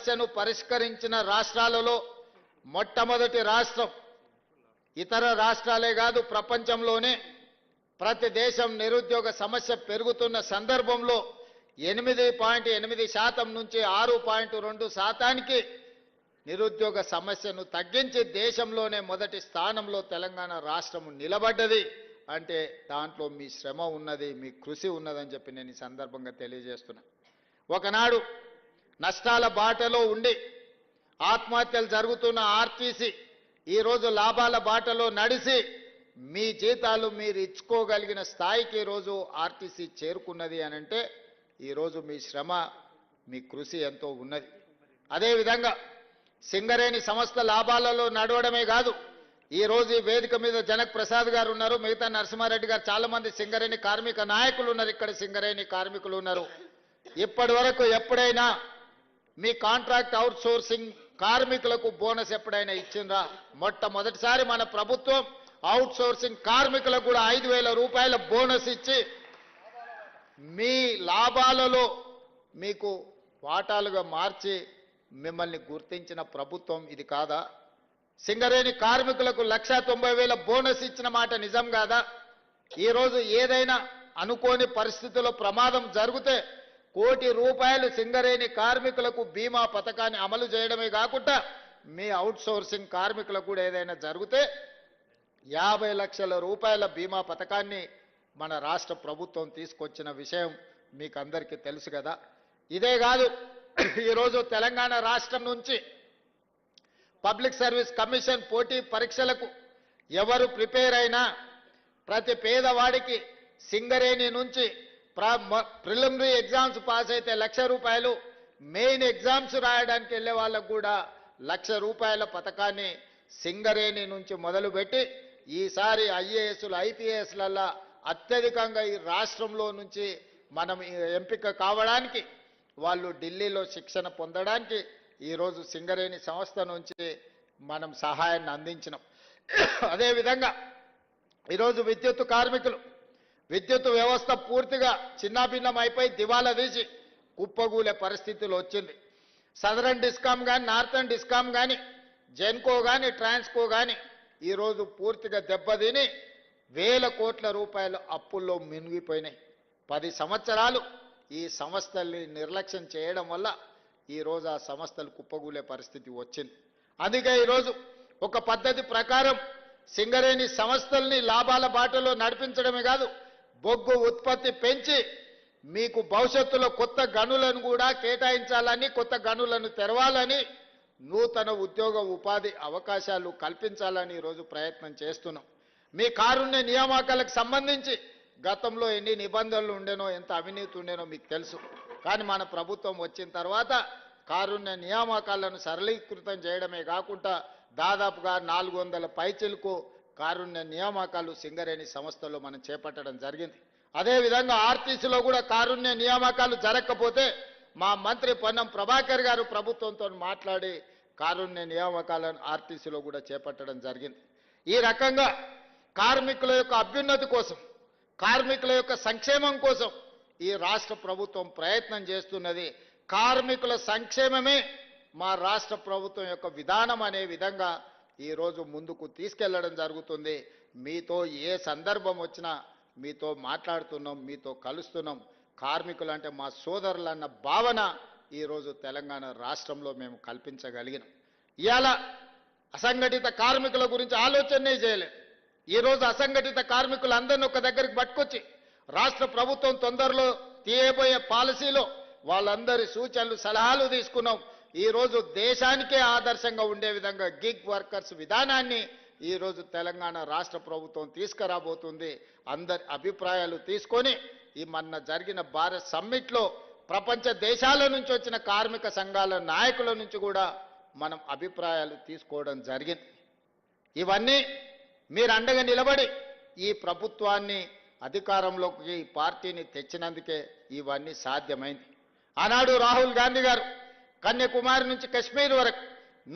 సమస్యను పరిష్కరించిన రాష్ట్రాలలో మొట్టమొదటి రాష్ట్రం. ఇతర రాష్ట్రాలే కాదు, ప్రపంచంలోనే ప్రతి దేశం నిరుద్యోగ సమస్య పెరుగుతున్న సందర్భంలో 8.8% నుంచి 6.2% నిరుద్యోగ సమస్యను తగ్గించి దేశంలోనే మొదటి స్థానంలో తెలంగాణ రాష్ట్రం నిలబడ్డది. అంటే దాంట్లో మీ శ్రమ ఉన్నది, మీ కృషి ఉన్నదని చెప్పి నేను ఈ సందర్భంగా తెలియజేస్తున్నా. ఒకనాడు నష్టాల బాటలో ఉండి ఆత్మహత్యలు జరుగుతున్న ఆర్టీసీ ఈరోజు లాభాల బాటలో నడిచి మీ జీతాలు మీరు ఇచ్చుకోగలిగిన స్థాయికి ఈరోజు ఆర్టీసీ చేరుకున్నది అని అంటే ఈరోజు మీ శ్రమ, మీ కృషి ఎంతో ఉన్నది. అదేవిధంగా సింగరేణి సంస్థ లాభాలలో నడవడమే కాదు, ఈరోజు ఈ వేదిక మీద జనక్ ప్రసాద్ గారు ఉన్నారు, మిగతా నరసింహారెడ్డి గారు, చాలా మంది సింగరేణి కార్మిక నాయకులు ఉన్నారు, ఇక్కడ సింగరేణి కార్మికులు ఉన్నారు. ఇప్పటి వరకు ఎప్పుడైనా మీ కాంట్రాక్ట్ అవుట్ సోర్సింగ్ కార్మికులకు బోనస్ ఎప్పుడైనా ఇచ్చిండ్రా? మొట్టమొదటిసారి మన ప్రభుత్వం అవుట్ సోర్సింగ్ కార్మికులకు కూడా 5,000 రూపాయల బోనస్ ఇచ్చి మీ లాభాలలో మీకు వాటాలుగా మార్చి మిమ్మల్ని గుర్తించిన ప్రభుత్వం ఇది కాదా? సింగరేణి కార్మికులకు 1,90,000 బోనస్ ఇచ్చిన మాట నిజం కాదా? ఈరోజు ఏదైనా అనుకోని పరిస్థితుల్లో ప్రమాదం జరిగితే 1 కోటి రూపాయలు సింగరేణి కార్మికులకు బీమా పథకాన్ని అమలు చేయడమే కాకుండా మీ అవుట్ సోర్సింగ్ కార్మికులకు కూడా ఏదైనా జరిగితే 50 లక్షల రూపాయల బీమా పథకాన్ని మన రాష్ట్ర ప్రభుత్వం తీసుకొచ్చిన విషయం మీకు అందరికీ తెలుసు కదా. ఇదే కాదు, ఈరోజు తెలంగాణ రాష్ట్రం నుంచి పబ్లిక్ సర్వీస్ కమిషన్ పోటీ పరీక్షలకు ఎవరు ప్రిపేర్ అయినా ప్రతి పేదవాడికి సింగరేణి నుంచి ప్రిలిమినరీ ఎగ్జామ్స్ పాస్ అయితే 1,00,000 రూపాయలు, మెయిన్ ఎగ్జామ్స్ రాయడానికి వెళ్ళే వాళ్ళకు కూడా 1,00,000 రూపాయల పథకాన్ని సింగరేణి నుంచి మొదలుపెట్టి ఈసారి ఐఏఎస్లు ఐపీఎస్లల్లా అత్యధికంగా ఈ రాష్ట్రంలో నుంచి మనం ఎంపిక కావడానికి, వాళ్ళు ఢిల్లీలో శిక్షణ పొందడానికి ఈరోజు సింగరేణి సంస్థ నుంచి మనం సహాయాన్ని అందించినాం. అదేవిధంగా ఈరోజు విద్యుత్ కార్మికులు, విద్యుత్ వ్యవస్థ పూర్తిగా చిన్నాభిన్నం అయిపోయి దివాలా తీసి కుప్పగూలే పరిస్థితులు వచ్చింది. సదరన్ డిస్కామ్ కానీ, నార్థన్ డిస్కామ్ కానీ, జెన్కో కానీ, ట్రాన్స్కో కానీ ఈరోజు పూర్తిగా దెబ్బతిని 1,000 కోట్ల రూపాయల అప్పుల్లో మునిగిపోయినాయి. 10 సంవత్సరాలు ఈ సంస్థల్ని నిర్లక్ష్యం చేయడం వల్ల ఈరోజు ఆ సంస్థలు కుప్పగూలే పరిస్థితి వచ్చింది. అందుకే ఈరోజు ఒక పద్ధతి ప్రకారం సింగరేణి సంస్థల్ని లాభాల బాటలో నడిపించడమే కాదు, బొగ్గు ఉత్పత్తి పెంచి మీకు భవిష్యత్తులో కొత్త గనులను కూడా కేటాయించాలని, కొత్త గనులను తెరవాలని, నూతన ఉద్యోగ ఉపాధి అవకాశాలు కల్పించాలని ఈరోజు ప్రయత్నం చేస్తున్నాం. మీ కారుణ్య నియామకాలకు సంబంధించి గతంలో ఎన్ని నిబంధనలు ఉండేనో, ఎంత అవినీతి ఉండేనో మీకు తెలుసు. కానీ మన ప్రభుత్వం వచ్చిన తర్వాత కారుణ్య నియామకాలను సరళీకృతం చేయడమే కాకుండా దాదాపుగా 400 పైచిలకు కారుణ్య నియామకాలు సింగరేణి సంస్థలో మనం చేపట్టడం జరిగింది. అదేవిధంగా ఆర్టీసీలో కూడా కారుణ్య నియామకాలు జరగకపోతే మా మంత్రి పొన్నం ప్రభాకర్ గారు ప్రభుత్వంతో మాట్లాడి కారుణ్య నియామకాలను ఆర్టీసీలో కూడా చేపట్టడం జరిగింది. ఈ రకంగా కార్మికుల యొక్క అభ్యున్నతి కోసం, కార్మికుల యొక్క సంక్షేమం కోసం ఈ రాష్ట్ర ప్రభుత్వం ప్రయత్నం చేస్తున్నది. కార్మికుల సంక్షేమమే మా రాష్ట్ర ప్రభుత్వం యొక్క విధానం అనే విధంగా ఈరోజు ముందుకు తీసుకెళ్లడం జరుగుతుంది. మీతో ఏ సందర్భం వచ్చినా మీతో మాట్లాడుతున్నాం, మీతో కలుస్తున్నాం. కార్మికులు అంటే మా సోదరులన్న భావన ఈరోజు తెలంగాణ రాష్ట్రంలో మేము కల్పించగలిగినాం. ఇవాళ అసంఘటిత కార్మికుల గురించి ఆలోచనే చేయలేదు. ఈరోజు అసంఘటిత కార్మికులందరినీ ఒక దగ్గరికి పట్టుకొచ్చి రాష్ట్ర ప్రభుత్వం తొందరలో తీయబోయే పాలసీలో వాళ్ళందరి సూచనలు సలహాలు తీసుకున్నాం. ఈరోజు దేశానికే ఆదర్శంగా ఉండే విధంగా గిగ్ వర్కర్స్ విధానాన్ని ఈరోజు తెలంగాణ రాష్ట్ర ప్రభుత్వం తీసుకురాబోతుంది. అందరి అభిప్రాయాలు తీసుకొని ఈ మొన్న జరిగిన భారత్ సమ్మిట్లో ప్రపంచ దేశాల నుంచి వచ్చిన కార్మిక సంఘాల నాయకుల నుంచి కూడా మనం అభిప్రాయాలు తీసుకోవడం జరిగింది. ఇవన్నీ మీరు అండగా నిలబడి ఈ ప్రభుత్వాన్ని అధికారంలోకి ఈ పార్టీని తెచ్చినందుకే ఇవన్నీ సాధ్యమైంది. ఆనాడు రాహుల్ గాంధీ గారు కన్యాకుమారి నుంచి కశ్మీర్ వరకు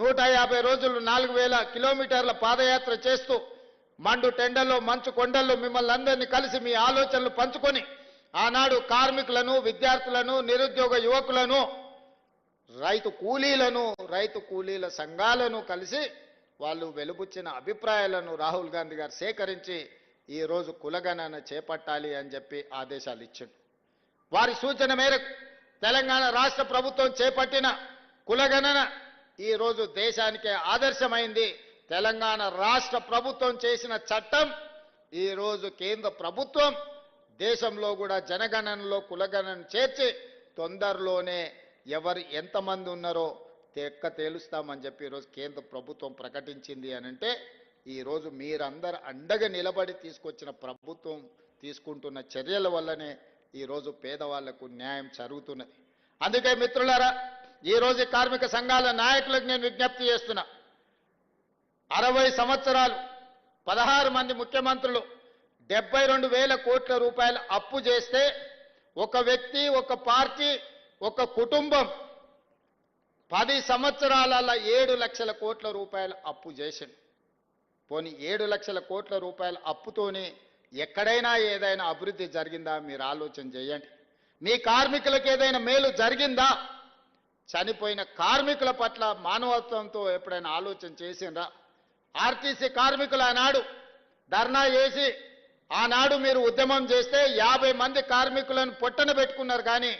150 రోజులు 4,000 కిలోమీటర్ల పాదయాత్ర చేస్తూ మండు టెండల్లో, మంచు కొండల్లో మిమ్మల్ని అందరినీ కలిసి మీ ఆలోచనలు పంచుకొని ఆనాడు కార్మికులను, విద్యార్థులను, నిరుద్యోగ యువకులను రైతు కూలీల సంఘాలను కలిసి వాళ్ళు వెలుబుచ్చిన అభిప్రాయాలను రాహుల్ గాంధీ గారు సేకరించి ఈరోజు కులగణన చేపట్టాలి అని చెప్పి ఆదేశాలు ఇచ్చిండు. వారి సూచన మేరకు తెలంగాణ రాష్ట్ర ప్రభుత్వం చేపట్టిన కులగణన ఈరోజు దేశానికే ఆదర్శమైంది. తెలంగాణ రాష్ట్ర ప్రభుత్వం చేసిన చట్టం ఈరోజు కేంద్ర ప్రభుత్వం దేశంలో కూడా జనగణనలో కులగణన చేర్చి తొందరలోనే ఎవరు ఎంతమంది ఉన్నారో తేలుస్తామని చెప్పి ఈరోజు కేంద్ర ప్రభుత్వం ప్రకటించింది అని అంటే ఈరోజు మీరందరూ అండగా నిలబడి తీసుకొచ్చిన ప్రభుత్వం తీసుకుంటున్న చర్యల వల్లనే ఈరోజు పేదవాళ్లకు న్యాయం జరుగుతున్నది. అందుకే మిత్రులారా, ఈరోజు కార్మిక సంఘాల నాయకులకు నేను విజ్ఞప్తి చేస్తున్నా. 60 సంవత్సరాలు 16 మంది ముఖ్యమంత్రులు 72,000 కోట్ల రూపాయలు అప్పు చేస్తే ఒక వ్యక్తి, ఒక పార్టీ, ఒక కుటుంబం 10 సంవత్సరాలలో 7 లక్షల కోట్ల రూపాయలు అప్పు చేసింది. పోనీ 7 లక్షల కోట్ల రూపాయల అప్పుతోని ఎక్కడైనా ఏదైనా అభివృద్ధి జరిగిందా మీరు ఆలోచన చేయండి. మీ కార్మికులకు ఏదైనా మేలు జరిగిందా? చనిపోయిన కార్మికుల పట్ల మానవత్వంతో ఎప్పుడైనా ఆలోచన చేసిండ్రా? ఆర్టీసీ కార్మికులు ఆనాడు ధర్నా చేసి ఆనాడు మీరు ఉద్యమం చేస్తే 50 మంది కార్మికులను పొట్టన పెట్టుకున్నారు, కానీ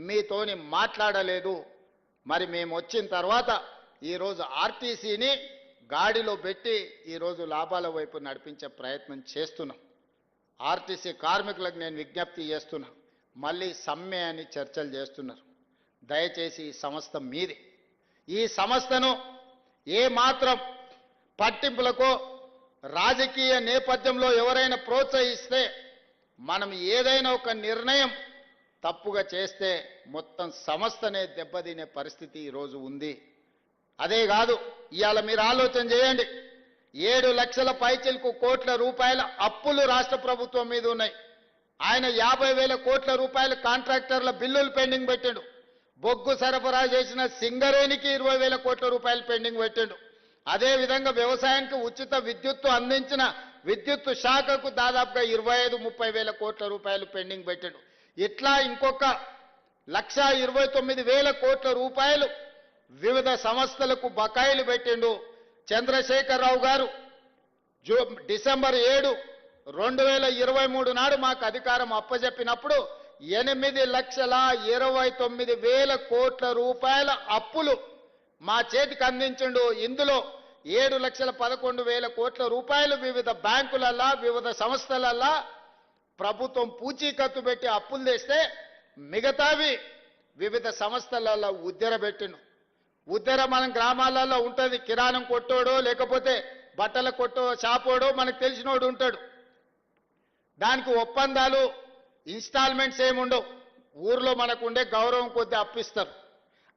మీతోని మాట్లాడలేదు. మరి మేము వచ్చిన తర్వాత ఈరోజు ఆర్టీసీని గాడిలో పెట్టి ఈరోజు లాభాల వైపు నడిపించే ప్రయత్నం చేస్తున్నాం. ఆర్టీసీ కార్మికులకు నేను విజ్ఞప్తి చేస్తున్నా, మళ్ళీ సమ్మె అని చర్చలు చేస్తున్నారు. దయచేసి ఈ సంస్థ మీది. ఈ సంస్థను ఏ మాత్రం పట్టింపులకో రాజకీయ నేపథ్యంలో ఎవరైనా ప్రోత్సహిస్తే, మనం ఏదైనా ఒక నిర్ణయం తప్పుగా చేస్తే మొత్తం సంస్థనే దెబ్బతినే పరిస్థితి ఈరోజు ఉంది. అదే కాదు, ఇవాళ మీరు ఆలోచన చేయండి, 7 లక్షల పైచిలకు కోట్ల రూపాయల అప్పులు రాష్ట్ర ప్రభుత్వం మీద ఉన్నాయి. ఆయన 50,000 కోట్ల రూపాయల కాంట్రాక్టర్ల బిల్లులు పెండింగ్ పెట్టాడు. బొగ్గు సరఫరా చేసిన సింగరేణికి 20,000 కోట్ల రూపాయలు పెండింగ్ పెట్టాడు. అదేవిధంగా వ్యవసాయానికి ఉచిత విద్యుత్తు అందించిన విద్యుత్ శాఖకు దాదాపుగా 25-30,000 కోట్ల రూపాయలు పెండింగ్ పెట్టాడు. ఇట్లా ఇంకొక 1,29,000 కోట్ల రూపాయలు వివిధ సంస్థలకు బకాయిలు పెట్టిండు. చంద్రశేఖరరావు గారు డిసెంబర్ 7, 2023 నాడు మాకు అధికారం అప్పజెప్పినప్పుడు 8,29,000 కోట్ల రూపాయల అప్పులు మా చేతికి అందించిండు. ఇందులో 7,11,000 కోట్ల రూపాయలు వివిధ బ్యాంకులల్లా వివిధ సంస్థలల్లా ప్రభుత్వం పూచీకత్తు పెట్టి అప్పులు తెస్తే మిగతావి వివిధ సంస్థలలో ఉద్దెర పెట్టిండు. ఉద్దెర మనం గ్రామాలలో ఉంటుంది, కిరాణం కొట్టోడో లేకపోతే బట్టల కొట్టో షాపోడో మనకు తెలిసినోడు ఉంటాడు. దానికి ఒప్పందాలు ఇన్స్టాల్మెంట్స్ ఏముండవు, ఊర్లో మనకు ఉండే గౌరవం కొద్ది అప్పిస్తారు.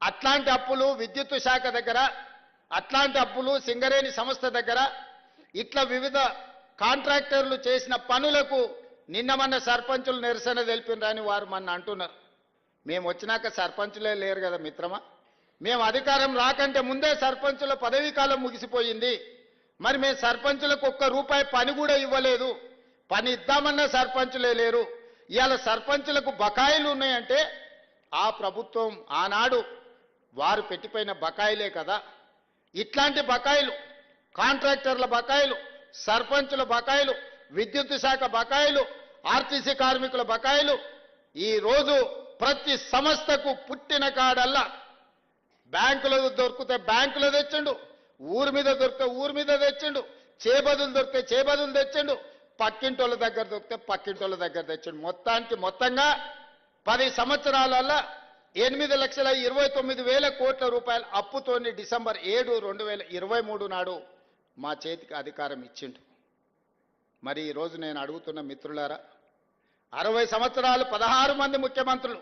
అట్లాంటి అప్పులు విద్యుత్ శాఖ దగ్గర, అట్లాంటి అప్పులు సింగరేణి సంస్థ దగ్గర, ఇట్లా వివిధ కాంట్రాక్టర్లు చేసిన పనులకు నిన్న మన సర్పంచులు నిరసన తెలిపినరని వారు మన అంటున్నారు. మేము వచ్చినాక సర్పంచులే లేరు కదా మిత్రమా, మేము అధికారం రాకంటే ముందే సర్పంచుల పదవీ కాలం ముగిసిపోయింది. మరి మేము సర్పంచులకు ₹1 పని కూడా ఇవ్వలేదు. పని ఇద్దామన్న సర్పంచులే లేరు. ఇవాళ సర్పంచులకు బకాయిలు ఉన్నాయంటే ఆ ప్రభుత్వం ఆనాడు వారు పెట్టిపోయిన బకాయిలే కదా. ఇట్లాంటి బకాయిలు, కాంట్రాక్టర్ల బకాయిలు, సర్పంచుల బకాయిలు, విద్యుత్ శాఖ బకాయిలు, ఆర్టీసీ కార్మికుల బకాయిలు ఈరోజు ప్రతి సంస్థకు పుట్టిన కాడల్లా బ్యాంకులో దొరికితే బ్యాంకులో తెచ్చిండు, ఊరి మీద దొరికితే ఊరి మీద తెచ్చిండు, చేబదులు దొరికితే చేబదులు తెచ్చిండు, పక్కింటోళ్ళ దగ్గర దొరికితే పక్కింటోళ్ళ దగ్గర తెచ్చిండు. మొత్తంగా 10 సంవత్సరాలలో 8,29,000 కోట్ల రూపాయల అప్పుతోని డిసెంబర్ 7, 2023 నాడు మా చేతికి అధికారం ఇచ్చిండు. మరి ఈరోజు నేను అడుగుతున్న మిత్రులారా, 60 సంవత్సరాలు 16 మంది ముఖ్యమంత్రులు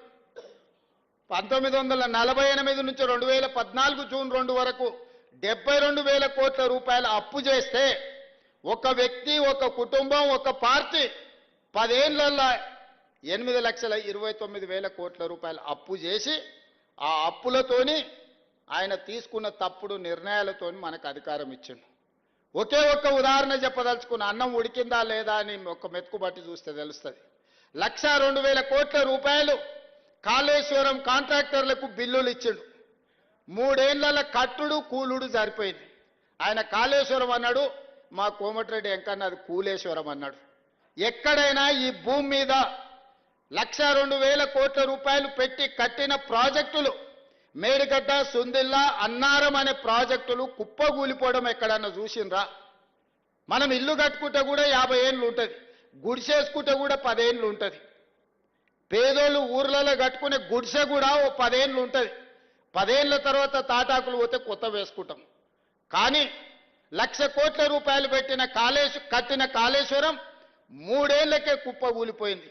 1948 నుంచి 2014 జూన్ 2 వరకు 72,000 కోట్ల రూపాయల అప్పు చేస్తే ఒక వ్యక్తి, ఒక కుటుంబం, ఒక పార్టీ 10 ఏళ్లలో 8,29,000 కోట్ల రూపాయల అప్పు చేసి ఆ అప్పులతోని ఆయన తీసుకున్న తప్పుడు నిర్ణయాలతోని మనకు అధికారం ఇచ్చిండు. ఒకే ఒక్క ఉదాహరణ చెప్పదలుచుకున్న, అన్నం ఉడికిందా లేదా అని ఒక మెతుకు బట్టి చూస్తే తెలుస్తుంది. 1,02,000 కోట్ల రూపాయలు కాళేశ్వరం కాంట్రాక్టర్లకు బిల్లులు ఇచ్చిండు. 3 ఏళ్ల కట్టుడు కూలుడు సరిపోయింది. ఆయన కాళేశ్వరం అన్నాడు, మా కోమటిరెడ్డి వెంకన్న అది కూలేశ్వరం అన్నాడు. ఎక్కడైనా ఈ భూమి మీద 1,02,000 కోట్ల రూపాయలు పెట్టి కట్టిన ప్రాజెక్టులు, మేడిగడ్డ, సుందిల్లా, అన్నారం అనే ప్రాజెక్టులు కుప్పగూలిపోవడం ఎక్కడన్నా చూసిండ్రా? మనం ఇల్లు కట్టుకుంటే కూడా 50 ఏళ్ళు ఉంటుంది, గుడిసేసుకుంటే కూడా 10 ఏళ్ళు ఉంటుంది. పేదోళ్ళు ఊర్లలో కట్టుకునే గుడిసె కూడా ఓ 10 ఏళ్ళు ఉంటుంది. 10 ఏళ్ళ తర్వాత తాటాకులు పోతే కొత్త వేసుకుంటాం. కానీ 1,00,000 కోట్ల రూపాయలు కట్టిన కాళేశ్వరం 3 ఏళ్లకే కుప్పగూలిపోయింది.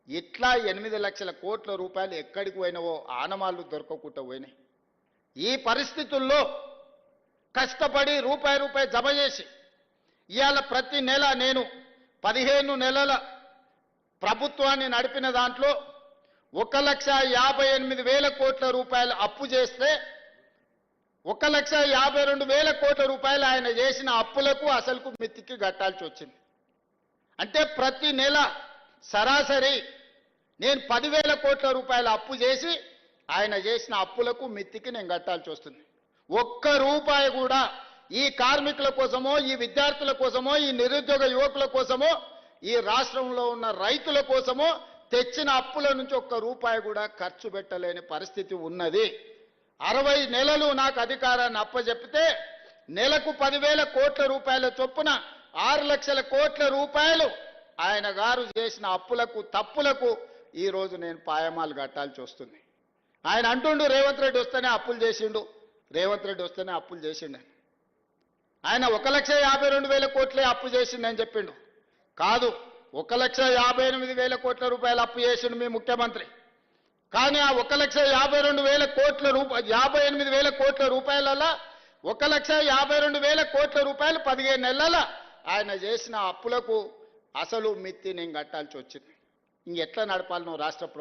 ఇట్లా 8 లక్షల కోట్ల రూపాయలు ఎక్కడికి పోయినవో ఆనమాళ్ళు దొరకకుండా పోయినాయి. ఈ పరిస్థితుల్లో కష్టపడి రూపాయి జమ చేసి ఇవాళ ప్రతి నెల నేను 15 నెలల ప్రభుత్వాన్ని నడిపిన దాంట్లో 1,58,000 కోట్ల రూపాయలు అప్పు చేస్తే 1,52,000 కోట్ల రూపాయలు ఆయన చేసిన అప్పులకు అసలుకు మిత్తికి కట్టాల్సి వచ్చింది. అంటే ప్రతి నెల సరాసరి నేను 10,000 కోట్ల రూపాయల అప్పు చేసి ఆయన చేసిన అప్పులకు మిత్తికి నేను కట్టాల్సి వస్తుంది. ఒక్క రూపాయి కూడా ఈ కార్మికుల కోసమో, ఈ విద్యార్థుల కోసమో, ఈ నిరుద్యోగ యువకుల కోసమో, ఈ రాష్ట్రంలో ఉన్న రైతుల కోసమో తెచ్చిన అప్పుల నుంచి ఒక్క రూపాయి కూడా ఖర్చు పెట్టలేని పరిస్థితి ఉన్నది. 60 నెలలు నాకు అధికారాన్ని అప్పచెప్పితే నెలకు 10,000 కోట్ల రూపాయల చొప్పున 6 లక్షల కోట్ల రూపాయలు ఆయన గారు చేసిన అప్పులకు, తప్పులకు ఈరోజు నేను పాయమాలు కట్టాల్సి వస్తుంది. ఆయన అంటుండు రేవంత్ రెడ్డి వస్తేనే అప్పులు చేసిండు, రేవంత్ రెడ్డి వస్తేనే అప్పులు చేసిండు. ఆయన 1,52,000 కోట్లే అప్పు చేసిండని చెప్పిండు. కాదు, 1,58,000 కోట్ల రూపాయలు అప్పు చేసిండు మీ ముఖ్యమంత్రి. కానీ ఆ 1,52,000 కోట్ల 58,000 కోట్ల రూపాయలలో 1,52,000 కోట్ల రూపాయలు 15 నెలల ఆయన చేసిన అప్పులకు అసలు మిత్తి నేను కట్టాల్సి వచ్చింది. ఇంకెట్లా నడపాలనో రాష్ట్ర ప్రభుత్వం.